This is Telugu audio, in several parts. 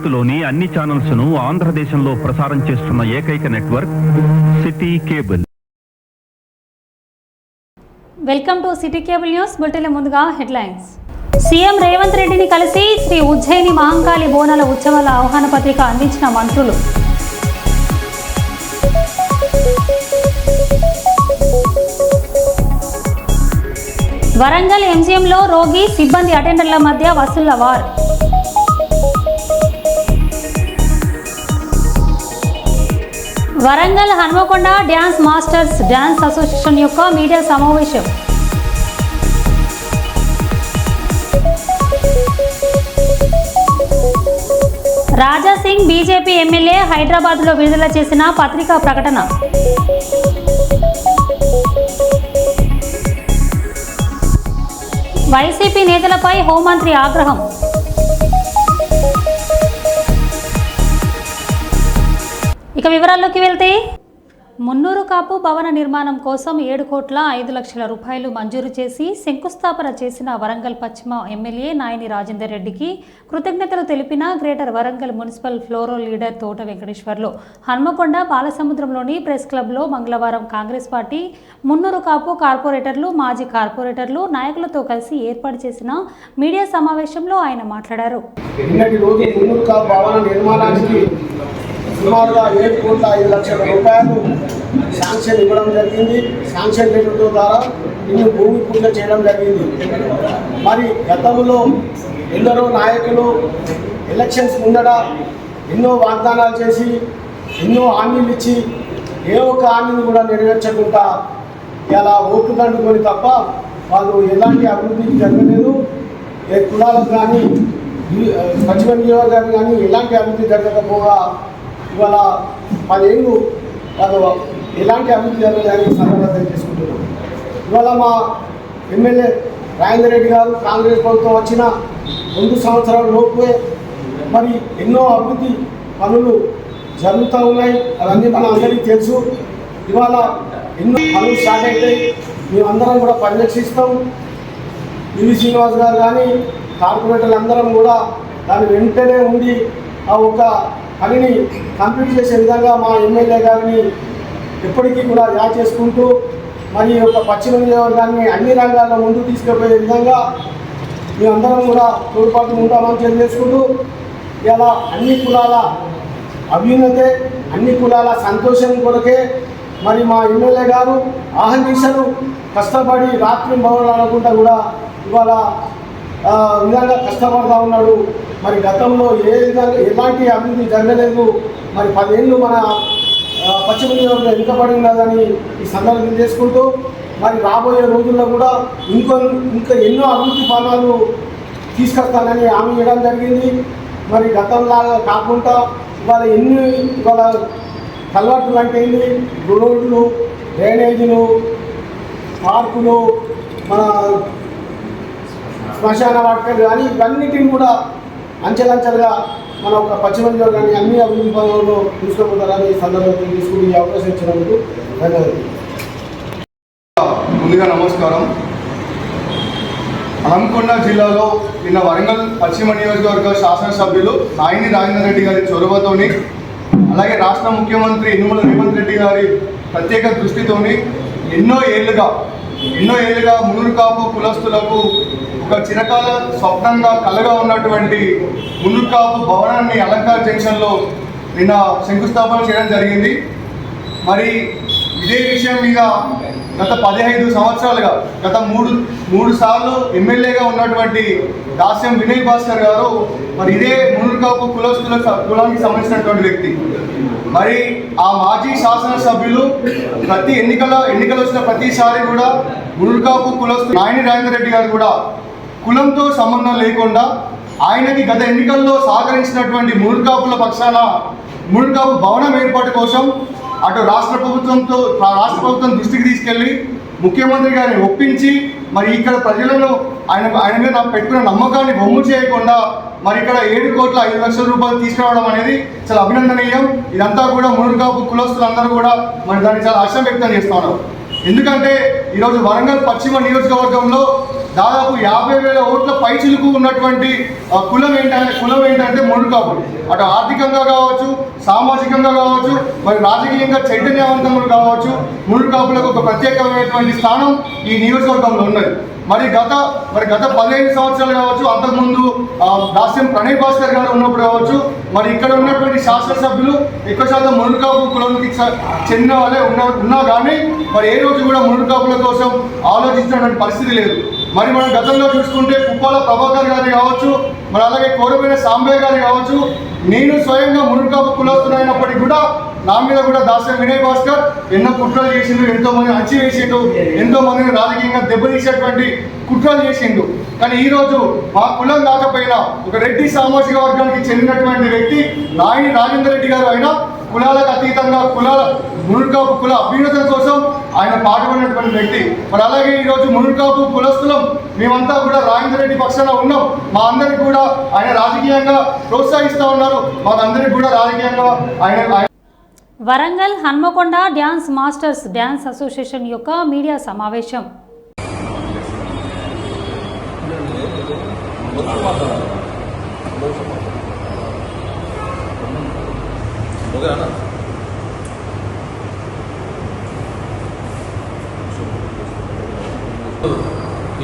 భవిష్యత్తులోని అన్ని ఛానల్స్ ను ఆంధ్రదేశంలో ప్రసారం చేస్తున్న ఏకైక network city cable. Welcome to city cable news. బులెటిన్ల ముందుగా హెడ్లైన్స్. సీఎం రేవంత్ రెడ్డిని కలిసి శ్రీ ఉజ్జయిని మహంకాళి బోనాల ఉత్సవాల ఆహ్వాన పత్రిక అందించిన మంత్రులు. వరంగల్ ఎంజీఎంలో రోగి సిబ్బంది అటెండర్ల మధ్య వసూళ్ల war. Warangal Hanmakonda dance masters dance association యొక్క మీడియా సమావేశం. రాజాసింగ్ బీజేపీ ఎమ్మెల్యే హైదరాబాద్లో విడుదల చేసిన పత్రికా ప్రకటన. వైసీపీ నేతలపై హోంమంత్రి ఆగ్రహం. ఇక వివరాల్లోకి వెళ్తే, మున్నూరు కాపు భవన నిర్మాణం కోసం 7,05,00,000 రూపాయలు మంజూరు చేసి శంకుస్థాపన చేసిన వరంగల్ పశ్చిమ ఎమ్మెల్యే నాయని రాజేందర్ రెడ్డికి కృతజ్ఞతలు తెలిపిన గ్రేటర్ వరంగల్ మున్సిపల్ ఫ్లోరో లీడర్ తోట వెంకటేశ్వర్లు హన్మకొండ బాలసముద్రంలోని ప్రెస్ క్లబ్లో మంగళవారం కాంగ్రెస్ పార్టీ మున్నూరు కాపు కార్పొరేటర్లు, మాజీ కార్పొరేటర్లు, నాయకులతో కలిసి ఏర్పాటు చేసిన మీడియా సమావేశంలో ఆయన మాట్లాడారు. సుమారుగా 7,05,00,000 రూపాయలు శాంక్షన్ ఇవ్వడం జరిగింది. శాంక్షన్ రేటు ద్వారా ఇన్ని భూమి పూజ చేయడం జరిగింది. మరి గతంలో ఎందరో నాయకులు ఎలక్షన్స్ ముందర ఎన్నో వాగ్దానాలు చేసి ఎన్నో హామీలు ఇచ్చి ఏ ఒక్క హామీని కూడా నెరవేర్చకుండా ఇలా ఓట్లు దండుకొని తప్ప వాళ్ళు ఎలాంటి అభివృద్ధి జరగలేదు. ఏ కులాలకు కానీ పశ్చిమ నియోజకవర్గానికి కానీ ఎలాంటి అభివృద్ధి జరగకపోగా ఇవాళ 10 ఏళ్ళు వాళ్ళు ఎలాంటి అభివృద్ధి జరగలేదని సందర్భంగా చేసుకుంటున్నాం. ఇవాళ మా ఎమ్మెల్యే రాజేందర్ రెడ్డి గారు కాంగ్రెస్ ప్రభుత్వం వచ్చిన 2 సంవత్సరాల లోపే మరి ఎన్నో అభివృద్ధి పనులు జరుగుతూ ఉన్నాయి. అవన్నీ మన అందరికీ తెలుసు. ఇవాళ ఎన్నో పనులు స్టార్ట్ అవుతాయి. మేమందరం కూడా పరిరక్షిస్తాం. పివి శ్రీనివాస్ గారు కానీ కార్పొరేటర్లు అందరం కూడా దాని వెంటనే ఉండి ఆ ఒక పనిని కంప్లీట్ చేసే విధంగా మా ఎమ్మెల్యే గారిని ఎప్పటికీ కూడా యాడ్ చేసుకుంటూ మరి ఒక పశ్చిమ నియోజకవర్గాన్ని అన్ని రంగాల్లో ముందుకు తీసుకుపోయే విధంగా మేమందరం కూడా తోడ్పాటు ఉంటామని తెలియజేసుకుంటూ ఇలా అన్ని కులాల అభ్యున్నతే, అన్ని కులాల సంతోషం కొరకే మరి మా ఎమ్మెల్యే గారు ఆహర్నిశలు కష్టపడి రాత్రి భవనాలు అనుకుంటా కూడా ఇవాళ విధంగా కష్టపడుతూ ఉన్నాడు. మరి గతంలో ఏ విధంగా ఎలాంటి అభివృద్ధి జరగలేదు. మరి 10 ఏళ్ళు మన పశ్చిమ నియోజకవర్గం వెనుకబడి ఉన్నదని ఈ సందర్భం చేసుకుంటూ మరి రాబోయే రోజుల్లో కూడా ఇంకా ఎన్నో అభివృద్ధి పనులు తీసుకొస్తానని హామీ ఇవ్వడం జరిగింది. మరి గతంలాగా కాకుండా ఇవాళ కల్వర్టులు అంటే ఏంటి, రోడ్లు, డ్రైనేజీలు, పార్కులు, మన శ్మశాన వాటికలు కానీ ఇవన్నిటిని కూడా అంచెలంచెలుగా మన ఒక పశ్చిమ నియోజకవర్గాన్ని అన్ని అభివృద్ధి పనుల్లో తీసుకుపోతారని ఈ సందర్భంగా తీసుకుని అవకాశం ఇచ్చినందుకు ధన్యవాదాలు. ముందుగా నమస్కారం. హన్మకొండ జిల్లాలో నిన్న వరంగల్ పశ్చిమ నియోజకవర్గ శాసనసభ్యులు నాయని రాజేందర్ రెడ్డి గారి చొరవతోని, అలాగే రాష్ట్ర ముఖ్యమంత్రి యనుమల రేవంత్ రెడ్డి గారి ప్రత్యేక దృష్టితోని ఎన్నో ఏళ్ళుగా మున్నూరు కాపు కులస్తులకు ఒక చిరకాల స్వప్నంగా కలగా ఉన్నటువంటి మున్నూరు కాపు భవనాన్ని అలంకార్ జంక్షన్లో నిన్న శంకుస్థాపన చేయడం జరిగింది. మరి ఇదే విషయం మీద గత 15 సంవత్సరాలుగా గత మూడు సార్లు ఎమ్మెల్యేగా ఉన్నటువంటి దాస్యం వినయ్ భాస్కర్ గారు మరి ఇదే మున్నూరు కాపు కులానికి సంబంధించినటువంటి వ్యక్తి. మరి ఆ మాజీ శాసనసభ్యులు ప్రతి ఎన్నికలు వచ్చిన ప్రతిసారి కూడా మున్నూరు కాపు కులస్తులు నాయని రాజేందర్ రెడ్డి గారు కూడా కులంతో సంబంధం లేకుండా ఆయనకి గత ఎన్నికల్లో సహకరించినటువంటి మున్నూరు కాపుల పక్షాన మున్నూరు కాపు భవనం ఏర్పాటు కోసం అటు రాష్ట్ర ప్రభుత్వం దృష్టికి తీసుకెళ్లి ముఖ్యమంత్రి గారిని ఒప్పించి మరి ఇక్కడ ప్రజలను ఆయన మీద పెట్టుకున్న నమ్మకాన్ని బొమ్ము చేయకుండా మరి ఇక్కడ 7,05,00,000 రూపాయలు తీసుకురావడం అనేది చాలా అభినందనీయం. ఇదంతా కూడా మున్నూరు కాపు కులస్తులందరూ కూడా మరి దాన్ని చాలా హర్షం వ్యక్తం చేస్తున్నారు. ఎందుకంటే ఈరోజు వరంగల్ పశ్చిమ నియోజకవర్గంలో దాదాపు 50,000 ఓట్ల పైచిలుకు ఉన్నటువంటి కులం ఏంటంటే మునుకాపులు. అటు ఆర్థికంగా కావచ్చు, సామాజికంగా కావచ్చు, మరి రాజకీయంగా చైతన్యవంతంగా కావచ్చు, మునుకాపులకు ఒక ప్రత్యేకమైనటువంటి స్థానం ఈ నియోజకవర్గంలో ఉన్నది. మరి గత 15 సంవత్సరాలు కావచ్చు, అంతకుముందు దాస్యం ప్రణయ్ భాస్కర్ గారు ఉన్నప్పుడు కావచ్చు, మరి ఇక్కడ ఉన్నటువంటి శాసనసభ్యులు ఎక్కువ శాతం మునుకాపు కులానికి చెందిన వాళ్ళే ఉన్నా కానీ మరి ఏ రోజు కూడా మునుకాపుల కోసం ఆలోచించినటువంటి పరిస్థితి లేదు. మరి మనం గతంలో చూసుకుంటే పుప్పాల ప్రభాకర్ గారు కావచ్చు, మరి అలాగే కోరబోయిన సాంబయ్య గారు కావచ్చు, నేను స్వయంగా మునుకాపు కులస్తున్నప్పటికీ కూడా నా మీద కూడా దాస్యం వినయ్ భాస్కర్ ఎన్నో కుట్రలు చేసిండు, ఎంతో మంది అంచి వేసిండు, ఎంతో మందిని రాజకీయంగా దెబ్బతీసేటువంటి కుట్రలు చేసిండు. కానీ ఈరోజు మా కులం కాకపోయినా ఒక రెడ్డి సామాజిక వర్గానికి చెందినటువంటి వ్యక్తి నాయని రాజేందర్ రెడ్డి గారు అయినా కులాలకు అతీతంగా మునుకాపు కుల అభ్యున్నతం కోసం ఆయన పాటుపడినటువంటి వ్యక్తి. మరి అలాగే ఈరోజు మునుకాపు కులస్తులం మేమంతా కూడా రాజేందర్ రెడ్డి పక్షాన ఉన్నాం. మా అందరికి కూడా ఆయన రాజకీయంగా ప్రోత్సహిస్తూ ఉన్నారు. మాకందరికి కూడా రాజకీయంగా ఆయన Warangal Hanmakonda dance masters dance association యొక్క మీడియా సమావేశం.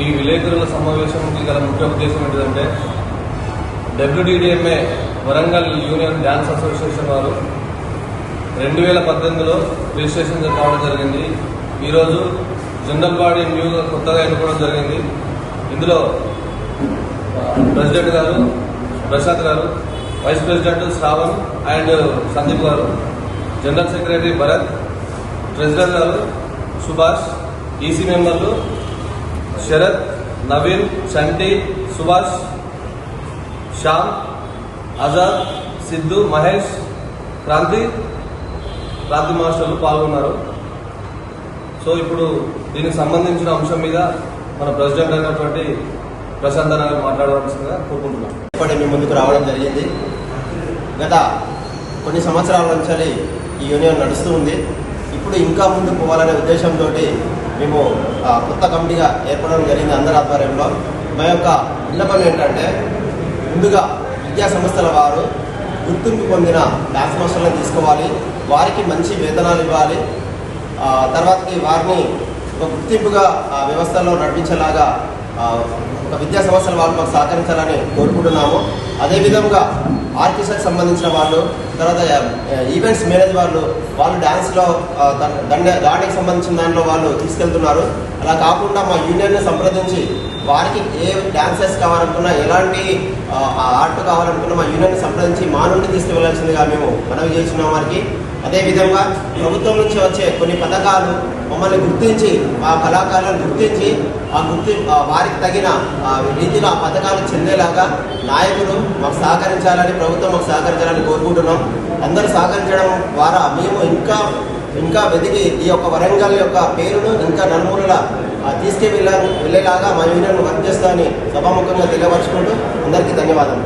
ఈ విలేకరుల సమావేశానికి గల ముఖ్య ఉద్దేశం ఏంటంటే WDDMA Warangal union dance association వారు 2018లో రిజిస్ట్రేషన్ కావడం జరిగింది. ఈరోజు జనరల్ బాడీ న్యూగా కొత్తగా ఎన్నుకోవడం జరిగింది. ఇందులో ప్రెసిడెంట్ గారు ప్రసాద్ గారు, vice president Shravan and Sandeep గారు, జనరల్ సెక్రటరీ భరత్, ట్రెజరర్ గారు సుభాష్, ఈసీ మెంబర్లు శరత్, నవీన్, చంటి, సుభాష్, శ్యామ్, ఆజాద్, సిద్ధు, మహేష్, క్రాంతి మాస్టర్లు పాల్గొన్నారు. సో ఇప్పుడు దీనికి సంబంధించిన అంశం మీద మన ప్రెసిడెంట్ అయినటువంటి ప్రశాంత్ గారు మాట్లాడవలసిందిగా కోరుకుంటున్నాం. ఇప్పటి మీ ముందుకు రావడం జరిగింది. గత కొన్ని సంవత్సరాల నుంచి ఈ యూనియన్ నడుస్తూ ఉంది. ఇప్పుడు ఇంకా ముందుకు పోవాలనే ఉద్దేశంతో మేము కొత్త కమిటీగా ఏర్పడడం జరిగింది అందరి ఆధ్వర్యంలో. మా యొక్క విన్నపం ఏంటంటే ముందుగా విద్యా సంస్థల వారు గుర్తింపు పొందిన డ్యాన్స్ మాస్టర్లను తీసుకోవాలి, వారికి మంచి వేతనాలు ఇవ్వాలి, తర్వాతకి వారిని ఒక గుర్తింపుగా వ్యవస్థలో నడిపించేలాగా ఒక విద్యా సంస్థల వాళ్ళు మాకు సహకరించాలని కోరుకుంటున్నాము. అదేవిధంగా ఆర్టిస్ట్కి సంబంధించిన వాళ్ళు, తర్వాత ఈవెంట్స్ మేనేజ్ వాళ్ళు డ్యాన్స్లో దానికి సంబంధించిన దాంట్లో వాళ్ళు తీసుకెళ్తున్నారు. అలా కాకుండా మా యూనియన్ని సంప్రదించి వారికి ఏ డ్యాన్సెస్ కావాలనుకున్నా, ఎలాంటి ఆర్ట్ కావాలనుకున్నా మా యూనియన్ని సంప్రదించి మా నుండి తీసుకువెళ్లాల్సిందిగా మేము మనవి చేస్తున్నాం వారికి. అదేవిధంగా ప్రభుత్వం నుంచి వచ్చే కొన్ని పథకాలు మమ్మల్ని గుర్తించి, మా కళాకారులను గుర్తించి వారికి తగిన రీతిలో ఆ పథకాలు చెందేలాగా నాయకులు మాకు సహకరించాలని, ప్రభుత్వం మాకు సహకరించాలని కోరుకుంటున్నాం. అందరూ సహకరించడం ద్వారా మేము ఇంకా వెతికి ఈ యొక్క వరంగల్ యొక్క పేరును ఇంకా నలుమూలల వెళ్ళేలాగా మా యూనియన్ వర్క్ చేస్తామని సభాముఖంగా తెలియపరుచుకుంటూ అందరికీ ధన్యవాదాలు.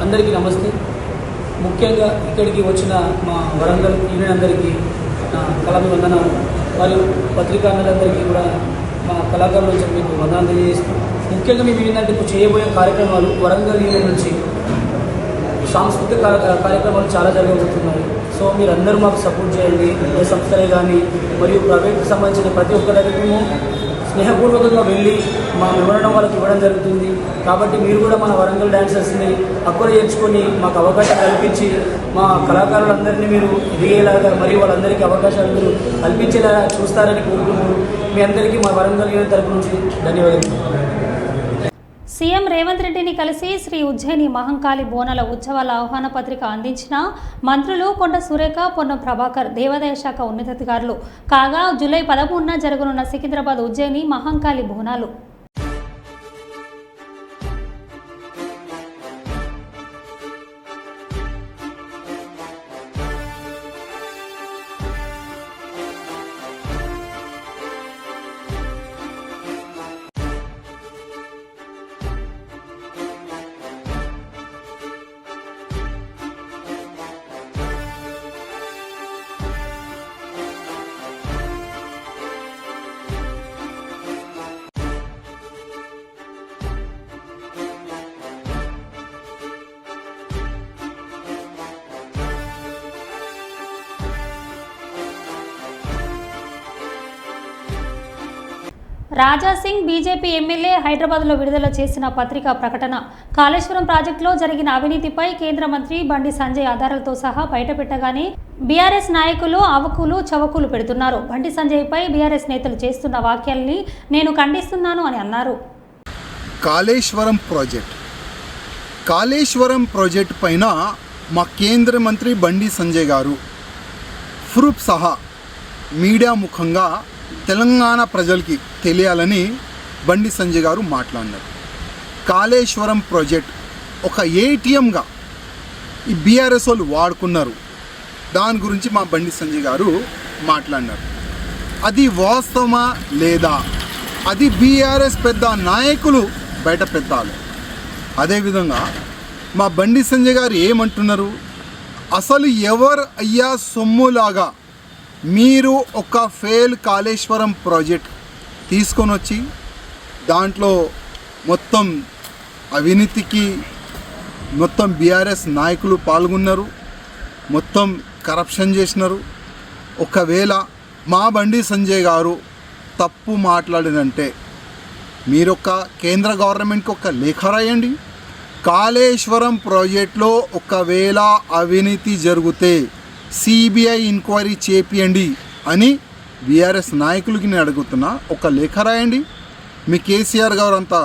అందరికీ నమస్తే. ముఖ్యంగా ఇక్కడికి వచ్చిన మా వరంగల్ యూనియన్ అందరికీ నా కళాభివందనాలు, మరియు పత్రికారులందరికీ కూడా మా కళాకారుల నుంచి మీకు వందనాలు తెలియజేస్తాం. ముఖ్యంగా మేము ఏంటంటే ఇప్పుడు చేయబోయే కార్యక్రమాలు వరంగల్ యూనియన్ నుంచి సాంస్కృతిక కార్యక్రమాలు చాలా జరగబోతున్నాయి. సో మీరందరూ మాకు సపోర్ట్ చేయండి. ఏ సంస్థలే కానీ మరియు ప్రైవేట్కి సంబంధించిన ప్రతి ఒక్క దగ్గరికి మేము స్నేహపూర్వకంగా వెళ్ళి మా వివరణ వాళ్ళకి ఇవ్వడం జరుగుతుంది. కాబట్టి మీరు కూడా మన వరంగల్ డాన్సర్స్ని అక్కడ చేర్చుకొని మాకు అవకాశం కల్పించి మా కళాకారులందరినీ మీరు ఎదిగేలాగా మరియు వాళ్ళందరికీ అవకాశాలు మీరు కల్పించేలాగా చూస్తారని కోరుకుంటూ మీ అందరికీ మా వరంగల్ యూనియన్ తరపు నుంచి ధన్యవాదాలు. సీఎం రేవంత్ రెడ్డిని కలిసి శ్రీ ఉజ్జయిని మహంకాళి బోనాల ఉత్సవాల ఆహ్వాన పత్రిక అందించిన మంత్రులు కొండ సురేఖ, పొన్నం ప్రభాకర్, దేవాదాయ శాఖ ఉన్నతాధికారులు. కాగా జూలై 13న జరగనున్న సికింద్రాబాద్ ఉజ్జయిని మహంకాళి బోనాలు రాజాసింగ్ బీజేపీ ఎమ్మెల్యే హైదరాబాద్లో విడుదల చేసిన పత్రికా ప్రకటన కాళేశ్వరం ప్రాజెక్టులో జరిగిన అవినీతిపై కేంద్ర మంత్రి బండి సంజయ్ ఆధారాలతో సహా బయటపెట్టగానే బీఆర్ఎస్ నాయకులు అవకులు చవకులు పెడుతున్నారు. బండి సంజయ్పై బీఆర్ఎస్ నేతలు చేస్తున్న వ్యాఖ్యల్ని నేను ఖండిస్తున్నాను అని అన్నారు. కాళేశ్వరం ప్రాజెక్ట్ పైన మా కేంద్ర మంత్రి బండి సంజయ్ గారు ప్రూఫ్ సహా మీడియా ముఖంగా తెలంగాణ ప్రజలకి తెలియాలని బండి సంజయ్ గారు మాట్లాడినారు. కాళేశ్వరం ప్రాజెక్ట్ ఒక ఏటీఎంగా ఈ బీఆర్ఎస్ వాళ్ళు వాడుకున్నారు. దాని గురించి మా బండి సంజయ్ గారు మాట్లాడినారు. అది వాస్తవమా లేదా అది బీఆర్ఎస్ పెద్ద నాయకులు బయట పెట్టాలి. అదేవిధంగా మా బండి సంజయ్ గారు ఏమంటున్నారు, అసలు ఎవరు అయ్యా సొమ్ములాగా మీరు ఒక ఫెయిల్ కాళేశ్వరం ప్రాజెక్ట్ తీసుకొని వచ్చి దాంట్లో మొత్తం అవినీతికి మొత్తం బీఆర్ఎస్ నాయకులు పాల్గొన్నారు, మొత్తం కరప్షన్ చేసినారు. ఒకవేళ మా బండి సంజయ్ గారు తప్పు మాట్లాడినంటే మీరొక కేంద్ర గవర్నమెంట్కి ఒక లేఖ రాయండి. కాళేశ్వరం ప్రాజెక్టులో ఒకవేళ అవినీతి జరిగితే సిబిఐ ఎంక్వైరీ చేపియండి అని బీఆర్ఎస్ నాయకులకి నేను అడుగుతున్నా. ఒక లేఖ రాయండి. మీ కేసీఆర్ గారు అంతా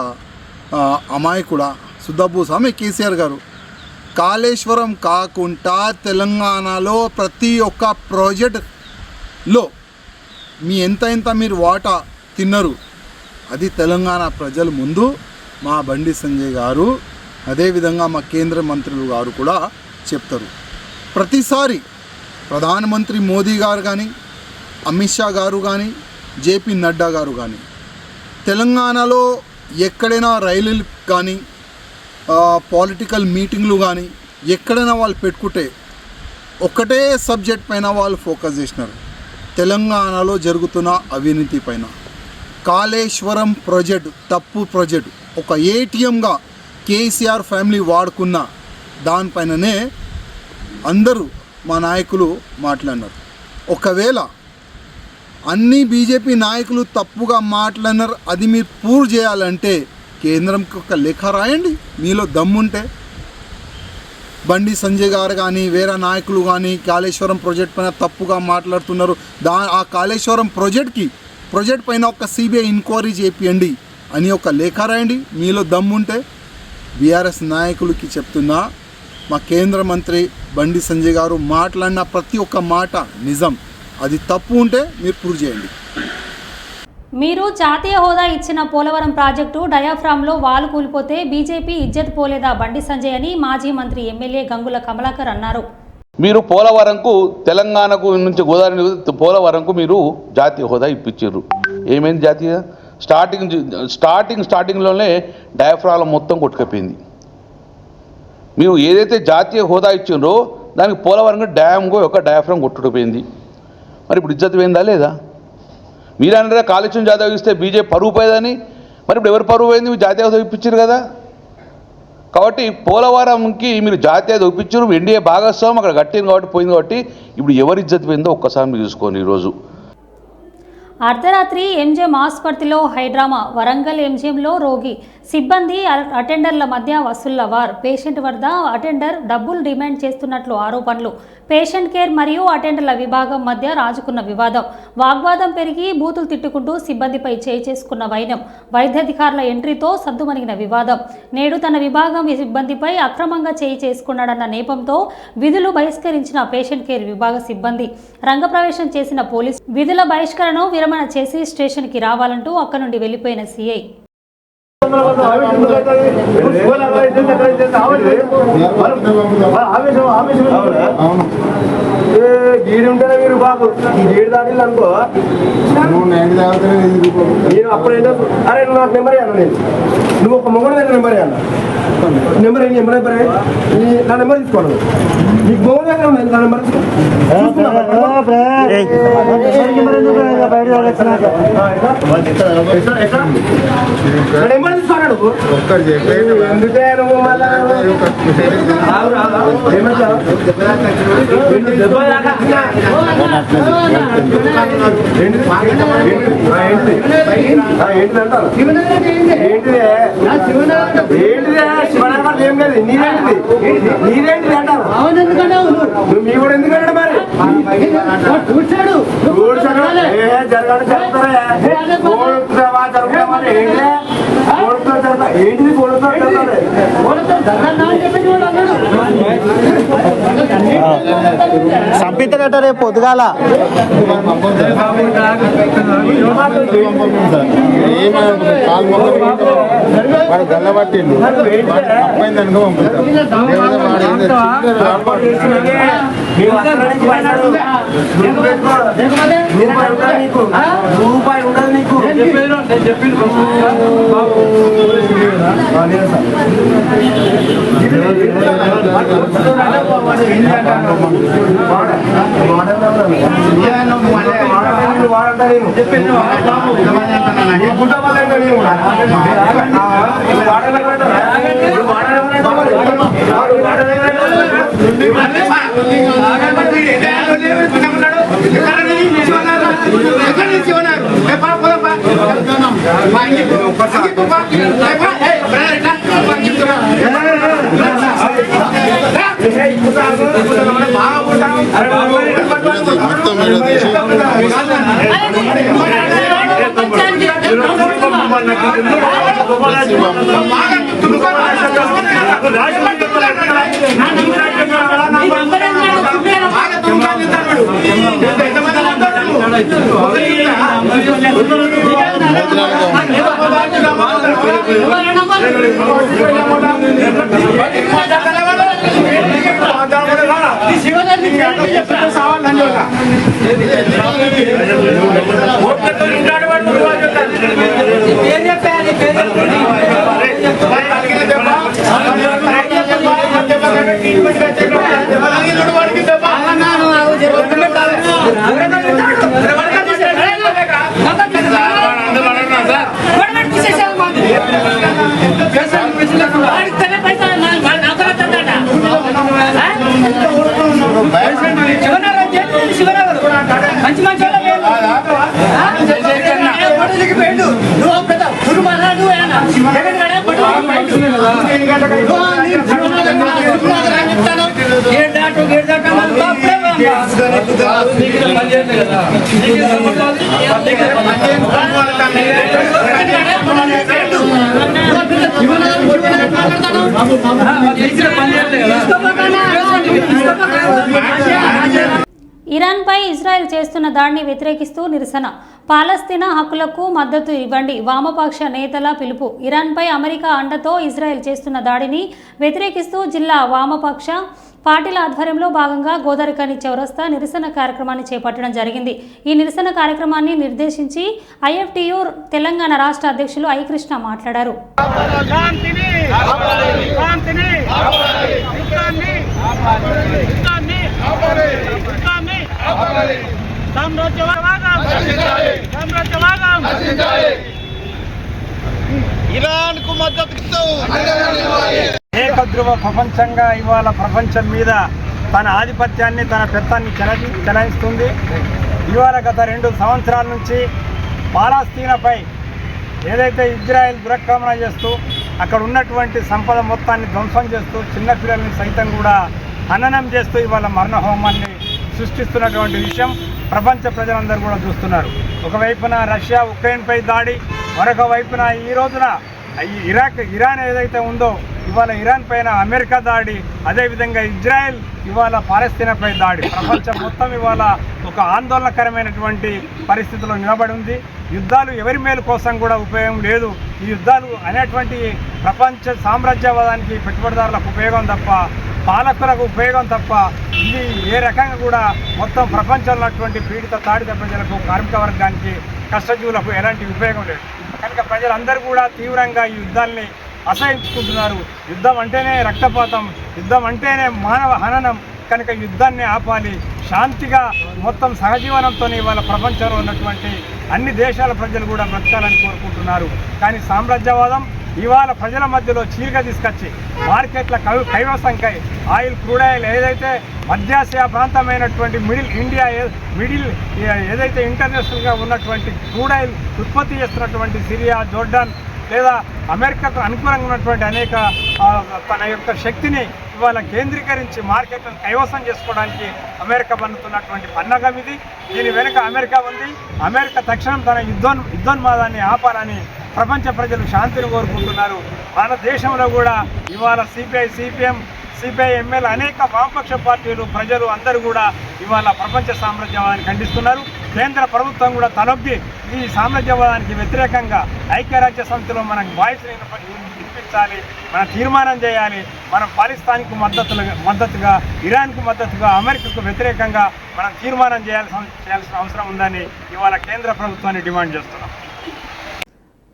అమాయకుడా సుద్దబూసా? మీ కేసీఆర్ గారు కాళేశ్వరం కాకుండా తెలంగాణలో ప్రతి ఒక్క ప్రాజెక్టులో మీ ఎంత మీరు వాటా తిన్నారు అది తెలంగాణ ప్రజల ముందు మా బండి సంజయ్ గారు అదేవిధంగా మా కేంద్ర మంత్రులు గారు కూడా చెప్తారు. ప్రతిసారి ప్రధానమంత్రి మోదీ గారు కానీ అమిత్ షా గారు కానీ జేపీ నడ్డా గారు కానీ తెలంగాణలో ఎక్కడైనా రైలులు కానీ పొలిటికల్ మీటింగ్లు కానీ ఎక్కడైనా వాళ్ళు పెట్టుకుంటే ఒకటే సబ్జెక్ట్ పైన వాళ్ళు ఫోకస్ చేసినారు, తెలంగాణలో జరుగుతున్న అవినీతి పైన. కాళేశ్వరం ప్రాజెక్టు తప్పు ప్రాజెక్టు, ఒక ఏటీఎంగా కేసీఆర్ ఫ్యామిలీ వాడుకున్న దానిపైననే అందరూ మా నాయకులు మాట్లాడినారు. ఒకవేళ అన్ని బీజేపీ నాయకులు తప్పుగా మాట్లాడినారు, అది మీరు ప్రూవ్ చేయాలంటే కేంద్రంకి ఒక లేఖ రాయండి. మీలో దమ్ముంటే బండి సంజయ్ గారు కానీ వేరే నాయకులు కానీ కాళేశ్వరం ప్రాజెక్ట్ పైన తప్పుగా మాట్లాడుతున్నారు, ఆ కాళేశ్వరం ప్రాజెక్ట్ పైన ఒక సిబిఐ ఎంక్వైరీ చేపియండి అని ఒక లేఖ రాయండి. మీలో దమ్ముంటే బీఆర్ఎస్ నాయకులకి చెప్తున్నా, మా కేంద్ర మంత్రి బండి సంజయ్ గారు మాట్లాడిన ప్రతి ఒక్క మాట నిజం, అది తప్పు ఉంటే మీరు ప్రూవ్ చేయండి. మీరు జాతీయ హోదా ఇచ్చిన పోలవరం ప్రాజెక్టు డయాఫ్రామ్లో వాలు కూలిపోతే బీజేపీ ఇజ్జత్ పోలేదా బండి సంజయ్ అని మాజీ మంత్రి ఎమ్మెల్యే గంగుల కమలాకర్ అన్నారు. మీరు పోలవరంకు తెలంగాణకు నుంచి గోదావరి పోలవరంకు మీరు జాతీయ హోదా ఇప్పించారు. ఏమైంది జాతీయ? స్టార్టింగ్లోనే డయాఫ్రామ్ మొత్తం కొట్టుకపోయింది. మీరు ఏదైతే జాతీయ హోదా ఇచ్చిండ్రో దానికి పోలవరంగా డ్యామ్కు ఒక డయాఫ్రామ్ కొట్టుకుపోయింది. మరి ఇప్పుడు ఇజ్జత్ పోయిందా లేదా? మీరు అన్నారా కాళేశ్వరం జాతీయ ఇస్తే బీజేపీ పరువు పోయేదని, మరి ఇప్పుడు ఎవరు పరువు పోయింది? మీరు జాతీయ హోదా ఇప్పించారు కదా. కాబట్టి పోలవరంకి మీరు జాతీయ హోదా ఇప్పించారు, ఎన్డీఏ భాగస్వామ్యం అక్కడ కట్టింది కాబట్టి పోయింది. కాబట్టి ఇప్పుడు ఎవరి ఇజ్జత్ పోయిందో ఒక్కసారి మీరు చూసుకోండి. ఈరోజు అర్ధరాత్రి ఎంజిఎం ఆసుపత్రిలో హైడ్రామా. వరంగల్ ఎంజిఎంలో రోగి సిబ్బంది అటెండర్ల మధ్య వసూళ్ల వార్. పేషెంట్ వద్ద అటెండర్ డబ్బులు డిమాండ్ చేస్తున్నట్లు ఆరోపణలు. పేషెంట్ కేర్ మరియు అటెండర్ల విభాగం మధ్య రాజుకున్న వివాదం. వాగ్వాదం పెరిగి బూతులు తిట్టుకుంటూ సిబ్బందిపై చేయి చేసుకున్న వైనం. వైద్యాధికారుల ఎంట్రీతో సద్దుమణిగిన వివాదం. నేడు తన విభాగం సిబ్బందిపై అక్రమంగా చేయి చేసుకున్నాడన్న నేపంతో విధులు బహిష్కరించిన పేషెంట్ కేర్ విభాగ సిబ్బంది. రంగప్రవేశం చేసిన పోలీసు విధుల బహిష్కరణను విరమణ చేసి స్టేషన్కి రావాలంటూ అక్కడి నుండి వెళ్లిపోయిన సీఐ. గీడి ఉంటేనే మీరు బాబు గీడి దాటిల్లు అనుకో నేను అప్పుడైనా అరే నువ్వు నాకు నెంబర్ అన్న, నేను నువ్వు ఒక మొగడు దగ్గర నెంబర్ అన్న, నెంబర్ ఏంటి నెంబర్ అయిపోయి నా నెంబర్ తీసుకోను. నీకు మొగడు దగ్గర ఉంది నా నెంబర్ నెంబర్ తీసుకో నీదేంటిది అంటారు మీ కూడా ఎందుకంటే మరి జరగడం జరుగుతామని ఏంటిది సంపితగట రేపు పొద్దుగాల వాడు గల్లబట్టిండు అబ్బాయింది అనుకో రూపాయి ఉండదు నీకు ఇరాన్పై ఇజ్రాయెల్ చేస్తున్న దాడిని వ్యతిరేకిస్తూ నిరసన. పాలస్తీనా హక్కులకు మద్దతు ఇవ్వండి వామపక్ష నేతల పిలుపు. ఇరాన్పై అమెరికా అండతో ఇజ్రాయెల్ చేస్తున్న దాడిని వ్యతిరేకిస్తూ జిల్లా వామపక్ష పార్టీల ఆధ్వర్యంలో భాగంగా గోదావరిఖని చౌరస్తా నిరసన కార్యక్రమాన్ని చేపట్టడం జరిగింది. ఈ నిరసన కార్యక్రమాన్ని నిర్దేశించి ఐఎఫ్టియు తెలంగాణ రాష్ట్ర అధ్యక్షులు ఐ కృష్ణ మాట్లాడారు. ఇరాన్కు మద్దతు ఏకధ్రువ ప్రపంచంగా ఇవాళ ప్రపంచం మీద తన ఆధిపత్యాన్ని తన పెత్తాన్ని చెలాయిస్తుంది. ఇవాళ గత 2 సంవత్సరాల నుంచి పాలస్తీనాపై ఏదైతే ఇజ్రాయెల్ దురాక్రమణ చేస్తూ అక్కడ ఉన్నటువంటి సంపద మొత్తాన్ని ధ్వంసం చేస్తూ చిన్నపిల్లల్ని సైతం కూడా హననం చేస్తూ ఇవాళ మరణ హోమాన్ని సృష్టిస్తున్నటువంటి విషయం ప్రపంచ ప్రజలందరూ కూడా చూస్తున్నారు. ఒకవైపున రష్యా ఉక్రెయిన్పై దాడి, మరొక వైపున ఈ రోజున ఇరాన్ ఏదైతే ఉందో ఇవాళ ఇరాన్ పైన అమెరికా దాడి, అదేవిధంగా ఇజ్రాయెల్ ఇవాళ పాలస్తీనాపై దాడి. ప్రపంచం మొత్తం ఇవాళ ఒక ఆందోళనకరమైనటువంటి పరిస్థితిలో నిలబడి ఉంది. యుద్ధాలు ఎవరి మేలు కోసం కూడా ఉపయోగం లేదు. ఈ యుద్ధాలు అనేటువంటి ప్రపంచ సామ్రాజ్యవాదానికి పెట్టుబడిదారులకు ఉపయోగం తప్ప, పాలకులకు ఉపయోగం తప్ప, ఇది ఏ రకంగా కూడా మొత్తం ప్రపంచంలో అటువంటి పీడిత తాడిత ప్రజలకు, కార్మిక వర్గానికి, కష్టజీవులకు ఎలాంటి ఉపయోగం లేదు. కనుక ప్రజలందరూ కూడా తీవ్రంగా ఈ యుద్ధాల్ని అసహించుకుంటున్నారు. యుద్ధం అంటేనే రక్తపాతం, యుద్ధం అంటేనే మానవ హననం. కనుక యుద్ధాన్ని ఆపాలి, శాంతిగా మొత్తం సహజీవనంతో ఇవాళ ప్రపంచంలో ఉన్నటువంటి అన్ని దేశాల ప్రజలు కూడా బ్రతకాలని కోరుకుంటున్నారు. కానీ సామ్రాజ్యవాదం ఇవాళ ప్రజల మధ్యలో చీలిక తీసుకొచ్చి మార్కెట్ల కైవసంకై ఆయిల్ క్రూడ్ ఆయిల్ ఏదైతే మధ్యాసియా ప్రాంతమైనటువంటి మిడిల్ ఏదైతే ఇంటర్నేషనల్గా ఉన్నటువంటి క్రూడ్ ఆయిల్ ఉత్పత్తి చేస్తున్నటువంటి సిరియా, జోర్డాన్ లేదా అమెరికాకు అనుకూలంగా ఉన్నటువంటి అనేక తన యొక్క శక్తిని ఇవాళ కేంద్రీకరించి మార్కెట్లను కైవసం చేసుకోవడానికి అమెరికా పన్నుతున్నటువంటి పన్నగం ఇది. దీని వెనుక అమెరికా ఉంది. అమెరికా తక్షణం తన యుద్ధోన్మాదాన్ని ఆపాలని ప్రపంచ ప్రజలు శాంతిని కోరుకుంటున్నారు. మన దేశంలో కూడా ఇవాళ సిపిఐ, సిపిఐ ఎంఎల్ అనేక వామపక్ష పార్టీలు, ప్రజలు అందరూ కూడా ఇవాళ ప్రపంచ సామ్రాజ్యవాదాన్ని ఖండిస్తున్నారు. కేంద్ర ప్రభుత్వం కూడా తలొగ్గి ఈ సామ్రాజ్యవాదానికి వ్యతిరేకంగా ఐక్యరాజ్య సమితిలో మనం వాయిస్ని వినిపించాలి, మనం తీర్మానం చేయాలి. మనం పాకిస్తాన్కు మద్దతుగా, ఇరాన్కు మద్దతుగా, అమెరికాకు వ్యతిరేకంగా మనం తీర్మానం చేయాల్సిన అవసరం ఉందని ఇవాళ కేంద్ర ప్రభుత్వాన్ని డిమాండ్ చేస్తున్నాం.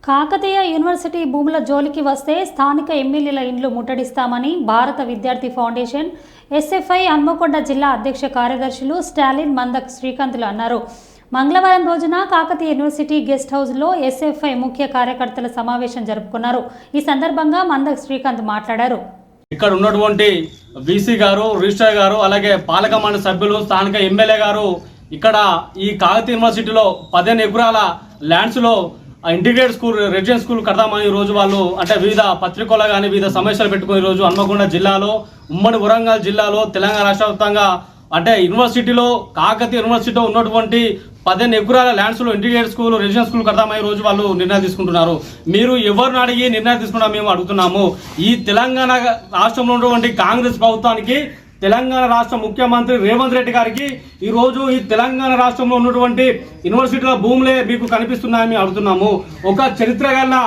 కాకతీయ యూనివర్సిటీ భూముల జోలికి వస్తే స్థానిక ఎమ్మెల్యేల ఇండ్లు ముట్టడిస్తామని భారత విద్యార్థి ఫౌండేషన్ ఎస్ఎఫ్ఐ హన్మకొండ జిల్లా అధ్యక్ష కార్యదర్శులు స్టాలిన్, మందక్ శ్రీకాంత్లు అన్నారు. మంగళవారం రోజున కాకతీయ యూనివర్సిటీ గెస్ట్ హౌస్లో ఎస్ఎఫ్ఐ ముఖ్య కార్యకర్తల సమావేశం జరుపుకున్నారు. ఈ సందర్భంగా మందక్ శ్రీకాంత్ మాట్లాడారు. ఇక్కడ ఉన్నటువంటి బీసీ గారు, రిజిస్ట్రార్ గారు, అలాగే పాలక మండలి సభ్యులు, స్థానిక ఎమ్మెల్యే గారు ఇక్కడ ఈ కాకతీయ యూనివర్సిటీలో 15 ఎకరాల ల్యాండ్స్లో ఇంటిగ్రేటెడ్ స్కూల్, రెసిడెన్షియల్ స్కూల్ కడదామని ఈరోజు వాళ్ళు అంటే వివిధ పత్రికల్లో కానీ వివిధ సమస్యలు పెట్టుకుని ఈరోజు హన్మకొండ జిల్లాలో, ఉమ్మడి వరంగల్ జిల్లాలో, తెలంగాణ రాష్ట్ర వ్యాప్తంగా అంటే యూనివర్సిటీలో, కాకతీయ యూనివర్సిటీలో ఉన్నటువంటి 15 ఎకరాల ల్యాండ్స్లో ఇంటిగ్రేటెడ్ స్కూల్, రెసిడెన్షియల్ స్కూల్ కడదామని రోజు వాళ్ళు నిర్ణయం తీసుకుంటున్నారు. మీరు ఎవరిని అడిగి నిర్ణయం తీసుకున్నా మేము అడుగుతున్నాము. ఈ తెలంగాణ రాష్ట్రంలో ఉన్నటువంటి కాంగ్రెస్ ప్రభుత్వానికి, తెలంగాణ రాష్ట్ర ముఖ్యమంత్రి రేవంత్ రెడ్డి గారికి ఈరోజు ఈ తెలంగాణ రాష్ట్రంలో ఉన్నటువంటి యూనివర్సిటీల భూములే మీకు కనిపిస్తున్నాయని అడుగుతున్నాము. ఒక చరిత్ర గల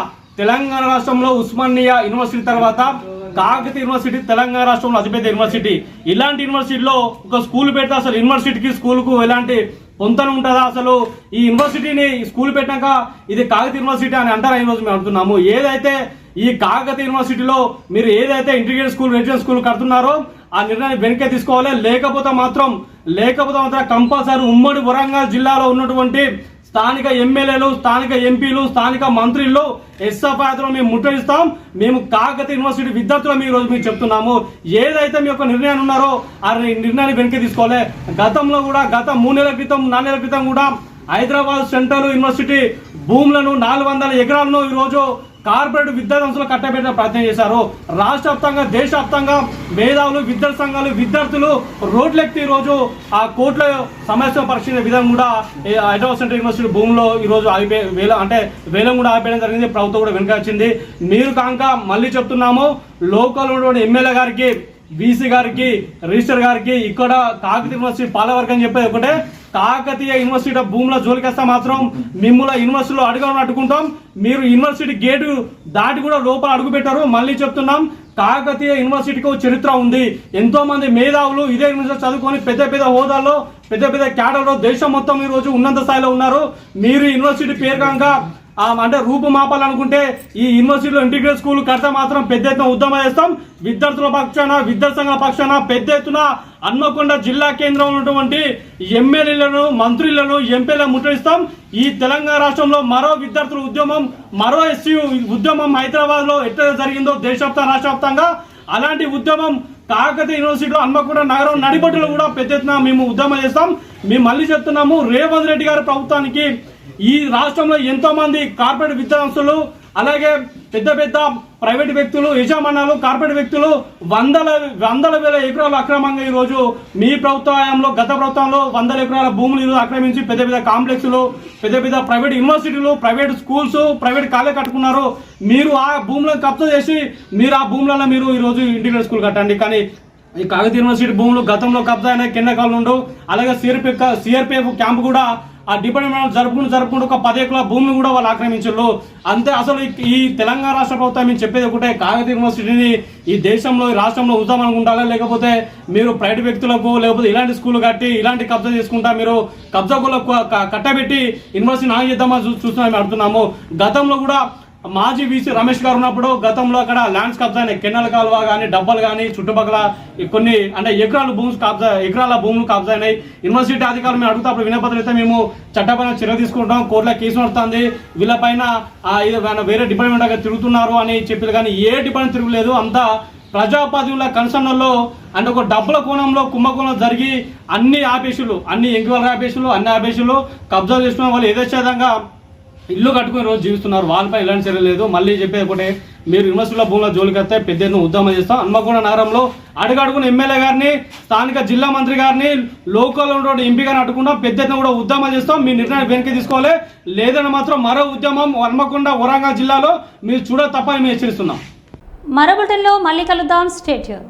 తెలంగాణ రాష్ట్రంలో ఉస్మానియా యూనివర్సిటీ తర్వాత కాకతీయ యూనివర్సిటీ తెలంగాణ రాష్ట్రంలో అతిపెద్ద యూనివర్సిటీ. ఇలాంటి యూనివర్సిటీలో ఒక స్కూల్ పెడితే అసలు యూనివర్సిటీకి స్కూల్కు ఎలాంటి పొంతన ఉంటుందా? అసలు ఈ యూనివర్సిటీని స్కూల్ పెట్టాక ఇది కాకతీయ యూనివర్సిటీ అని అంటారా? ఈరోజు మేము అంటున్నాము. ఏదైతే ఈ కాకతీయ యూనివర్సిటీలో మీరు ఏదైతే ఇంటిగ్రేటెడ్ స్కూల్, రెసిడెన్షియల్ స్కూల్ కడుతున్నారో ఆ నిర్ణయాన్ని వెనక్కి తీసుకోవాలి. లేకపోతే మాత్రం కంపల్సరీ ఉమ్మడి వరంగల్ జిల్లాలో ఉన్నటువంటి స్థానిక ఎమ్మెల్యేలు, స్థానిక ఎంపీలు, స్థానిక మంత్రులు ఎస్ఎఫ్ఐలో మేము ముట్టడిస్తాం. మేము కాకతీయ యూనివర్సిటీ విద్యార్థులు ఈ రోజు మేము చెప్తున్నాము. ఏదైతే మీ యొక్క నిర్ణయాన్ని ఉన్నారో ఆ నిర్ణయాన్ని వెనక్కి తీసుకోవాలి. గతంలో కూడా గత 3 నెలల క్రితం, 4 నెలల క్రితం కూడా హైదరాబాద్ సెంట్రల్ యూనివర్సిటీ భూములను 400 ఎకరాలను ఈరోజు కార్పొరేట్ విద్యా సంస్థలు కట్టబెట్టే ప్రయత్నం చేశారు. రాష్ట్ర వ్యాప్తంగా, దేశవ్యాప్తంగా మేధావులు, విద్యార్థి సంఘాలు, విద్యార్థులు రోడ్లెక్కి ఈరోజు ఆ కోర్టులో సమస్య పరిశీలించే విధంగా కూడా హైదరాబాద్ సెంట్రల్ యూనివర్సిటీ భూములో ఈరోజు వేలం కూడా ఆపేయడం జరిగింది. ప్రభుత్వం కూడా వెనుక వచ్చింది. మీరు కాక మళ్ళీ చెప్తున్నాము, లోకల్ ఉన్నటువంటి ఎమ్మెల్యే గారికి, బీసీ గారికి, రిజిస్టర్ గారికి ఇక్కడ కాకతీయ యూనివర్సిటీ పాలవర్గం చెప్పేది ఒకటే, కాకతీయ యూనివర్సిటీ భూముల జోలికేస్తే మాత్రం మిమ్మల్ని యూనివర్సిటీలో అడుగుని అడ్డుకుంటాం. మీరు యూనివర్సిటీ గేటు దాటి కూడా లోపల అడుగు పెట్టారు. మళ్ళీ చెప్తున్నాం, కాకతీయ యూనివర్సిటీకి చరిత్ర ఉంది. ఎంతో మంది మేధావులు ఇదే యూనివర్సిటీ చదువుకొని పెద్ద పెద్ద హోదాల్లో, పెద్ద పెద్ద క్యాడర్లో దేశం మొత్తం ఈ రోజు ఉన్నత స్థాయిలో ఉన్నారు. మీరు యూనివర్సిటీ పేరు కనుక అంటే రూపుమాపాలనుకుంటే ఈ యూనివర్సిటీలో ఇంటిగ్రేటెడ్ స్కూల్ కడితే మాత్రం పెద్ద ఎత్తున ఉద్యమం చేస్తాం. విద్యార్థుల పక్షాన, విద్యార్థి సంఘాల పక్షాన పెద్ద ఎత్తున హన్మకొండ జిల్లా కేంద్రంలో ఉన్నటువంటి ఎమ్మెల్యేలను, మంత్రులను, ఎంపీలను ముట్టడిస్తాం. ఈ తెలంగాణ రాష్ట్రంలో మరో విద్యార్థుల ఉద్యమం, మరో ఎస్సీ ఉద్యమం హైదరాబాద్ లో ఎట్లా జరిగిందో దేశవ్యాప్తంగా, రాష్ట్ర వ్యాప్తంగా అలాంటి ఉద్యమం కాకతీయ యూనివర్సిటీలో హన్మకొండ నగరం నడిబొట్టులో కూడా పెద్ద ఎత్తున మేము ఉద్యమం చేస్తాం. మేము మళ్ళీ చెప్తున్నాము, రేవంత్ రెడ్డి గారి ప్రభుత్వానికి ఈ రాష్ట్రంలో ఎంతో మంది కార్పొరేట్ విద్యా సంస్థలు, అలాగే పెద్ద పెద్ద ప్రైవేట్ వ్యక్తులు, యజమానాలు, కార్పొరేట్ వ్యక్తులు వందల వేల ఎకరాలు అక్రమంగా ఈరోజు మీ ప్రభుత్వంలో, గత ప్రభుత్వంలో 100 ఎకరాల భూములు ఈరోజు ఆక్రమించి పెద్ద పెద్ద కాంప్లెక్స్లు, పెద్ద పెద్ద ప్రైవేట్ యూనివర్సిటీలు, ప్రైవేట్ స్కూల్స్, ప్రైవేట్ కాలేజ్ కట్టుకున్నారు. మీరు ఆ భూములను కబ్జా చేసి మీరు ఆ భూములలో మీరు ఈరోజు ఇంటిగ్రేటెడ్ స్కూల్ కట్టండి. కానీ ఈ కాకతీయ యూనివర్సిటీ భూములు గతంలో కబ్జా అయిన కింద నుండి, అలాగే సిఆర్పిఎఫ్ క్యాంపు కూడా ఆ డిపార్ట్మెంట్ జరుపుకుంటూ ఒక 10 ఎకరాల భూమిని కూడా వాళ్ళు ఆక్రమించారు. అంతే. అసలు ఈ తెలంగాణ రాష్ట్ర ప్రభుత్వం మేము చెప్పేది ఒకటే, కాకతీయ యూనివర్సిటీని ఈ దేశంలో, ఈ రాష్ట్రంలో ఉంచాలనుకుంటారా, లేకపోతే మీరు ప్రైవేట్ వ్యక్తులకు, లేకపోతే ఇలాంటి స్కూల్ కట్టి ఇలాంటి కబ్జా చేసుకుంటా మీరు కబ్జాకులకు కట్టబెట్టి యూనివర్సిటీ నాగ చేద్దామని చూస్తున్నాం అడుగుతున్నాము. గతంలో కూడా మాజీ వీసీ రమేష్ గారు ఉన్నప్పుడు గతంలో అక్కడ ల్యాండ్స్ కబ్జా అయినాయి. కెనాల్ కాలువ కానీ డబ్బలు కానీ చుట్టుపక్కల కొన్ని అంటే ఎకరాల భూములు కబ్జా అయినాయి. యూనివర్సిటీ అధికారులు మేము అడుగుతా అప్పుడు వినపత్రం అయితే మేము చట్టపరమైన చర్య తీసుకుంటాం, కోర్టులో కేసు నడుస్తుంది, వీళ్ళపైన వేరే డిపార్ట్మెంట్ తిరుగుతున్నారు అని చెప్పారు. కానీ ఏ డిపార్ట్మెంట్ తిరుగులేదు. అంతా ప్రజాపతిల కన్సర్న్లో అంటే ఒక డబ్బుల కోణంలో కుంభకోణం జరిగి అన్ని ఆపేషులు, అన్ని ఎంక్వైరీ ఆపేషులు, అన్ని ఆపేషులు కబ్జా చేసుకున్న వాళ్ళు యథేచ్ఛంగా ఇల్లు కట్టుకుని రోజు జీవిస్తున్నారు. వాళ్ళపై ఎలాంటి చర్య లేదు. మళ్ళీ చెప్పేది ఒకటే, మీరు యూనివర్సిటీల భూముల జోలికి వస్తే పెద్ద ఎత్తున ఉద్యమం చేస్తాం. హన్మకొండ నగరంలో అడుగడుగున ఎమ్మెల్యే గారిని, స్థానిక జిల్లా మంత్రి గారిని, లోకల్లో ఉన్న ఎంపీ గారిని అడ్డుకున్నాం. పెద్ద ఎత్తున కూడా ఉద్యమం చేస్తాం. మీ నిర్ణయం వెనక్కి తీసుకోవాలి. లేదని మాత్రం మరో ఉద్యమం హన్మకొండ వరంగల్ జిల్లాలో మీరు చూడ తప్పని మేము హెచ్చరిస్తున్నాం. మరో బులెటిన్లో మళ్ళీ కలుద్దాం. Stay tune.